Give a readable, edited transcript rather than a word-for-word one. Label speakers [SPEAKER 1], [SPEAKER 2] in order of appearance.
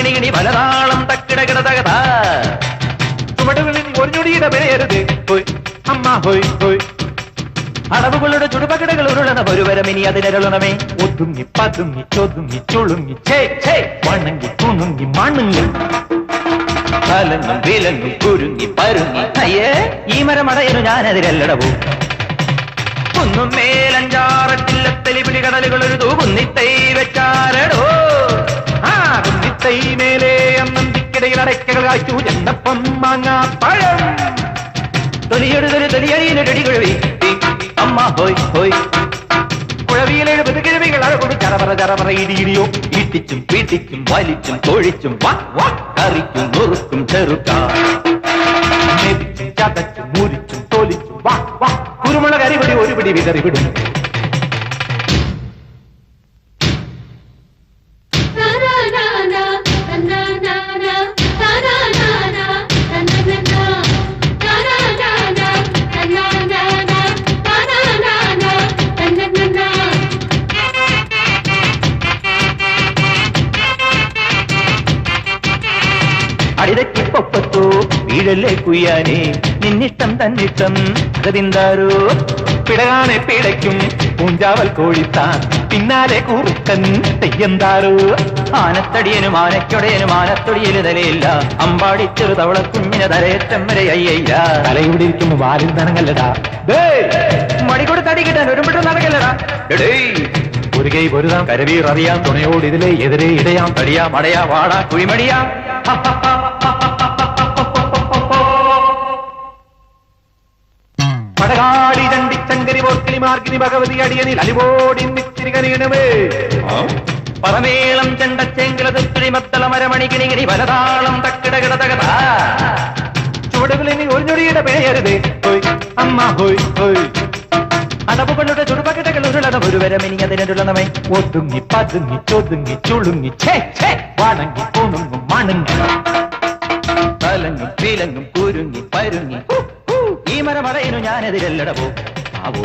[SPEAKER 1] കിണികിണി പലതാളം തക്കിടകിട തകത ചുവടുകളിൽ ഒരു ഞൊടിയുടെ പേരത് ഹോയ് അമ്മ ഹോയ് ഹോയ് അടവുകളുടെ ചുടുപകിടകൾ ഉരുളണ ഒരുവരം ഇനി അതിനരുളണമേ ഒതുങ്ങി പതുങ്ങി ചൊതുങ്ങി ചുളുങ്ങി വണങ്ങി കുണുങ്ങി മണുങ്ങി കലങ്ങും വിലങ്ങും കുരുങ്ങി പരുങ്ങി അയ്യേ ഈ മരമടയനു ഞാനതിരല്ലടവൂ ഒന്നും മേലഞ്ചാറട്ടില്ലത്തലി പിടികടലുകൾ ഒരു തൂകുന്നിത്തൈ വെച്ചാരടോ ആ കുന്നിത്തൈ മേലെ അന്നന്തിക്കിടയിൽ അടയ്ക്കകൾ കാച്ചു എന്നപ്പം മാങ്ങാ പഴം തൊലിയെടുതൊരു തൊലിയഴിയിലൊരടി കുഴവി അമ്മ ഹോയ് ഹോയ് കുഴവിയിലെഴുപത് കിഴവികൾ അഴകൊടു ചറപറ ചറപറ ഇടിയിടിയോ ഈട്ടിച്ചും പീട്ടിച്ചും വലിച്ചും തൊഴിച്ചും കറിക്കും നുറുക്കും ചെറുക്കാം മെതിച്ചും ചതച്ചും മുരിച്ചും തോലിച്ചും കുരുമുളക് അരിപടി ഒരു പിടി വിതറിവിടും അടിതക്കിപ്പൊപ്പത്തോ വീഴല്ലേ കുയ്യാനേ നിന്നിഷ്ടം തന്നിഷ്ടം അതിന്താരോ പിടകാനെ പിടയ്ക്കും പൂഞ്ചാവൽ കോഴിത്താൻ പിന്നാലെ കൂറുക്കൻ തെയ്യന്താരോ ആനത്തടിയനും ആനയ്ക്കൊടയനും ആനത്തൊടിയല് തലയില്ല അമ്പാടി ചെറു തവള കുഞ്ഞിനെ തലയേറ്റം വരെ അയ്യയില്ല തലയുടെ ഇരിക്കുമ്പോ വാലിൽ നനങ്ങല്ലടാ മടി കൊടുത്ത് അടി കിട്ടാൻ ഒരുമിട്ട് നടക്കല്ലടാ ഒരു കൈ പൊരുതാം കരവീർ അറിയാം തുണയോട് ഇതിലെ എതിരെ ഇടയാം തടിയാ മടയാ വാടാ കുഴിമടിയാ പടകാടി ചണ്ടിച്ചങ്കരി പോർക്കിനി മാർക്കിനി ഭഗവതി അടിയനിൽ അലിവോടി നിത്തിരി കനിയണമേ പരമേളം ചെണ്ടച്ചെങ്കിലതുത്തിരി മത്തള മരമണി കിണികിണി പലതാളം തക്കിടകിട തകത ചുവടുകളിനി ഒരു ഞൊടിയുടെ പേയരുതേ ഹോയ് അമ്മ ഹോയ് ഹോയ് അടവുകളുടെ ചുടുപകിടകൾ ഉരുളണ ഒരുവരമിനി അതിനുള്ളണമേ ഒതുങ്ങി പതുങ്ങി ചൊതുങ്ങി ചുളുങ്ങി വണങ്ങി കുണുങ്ങും മണുങ്ങി കലങ്ങും വിലങ്ങും കുരുങ്ങി പരുങ്ങി ഈ മരമടയനു ഞാനെതിരല്ലടവോ ആവോ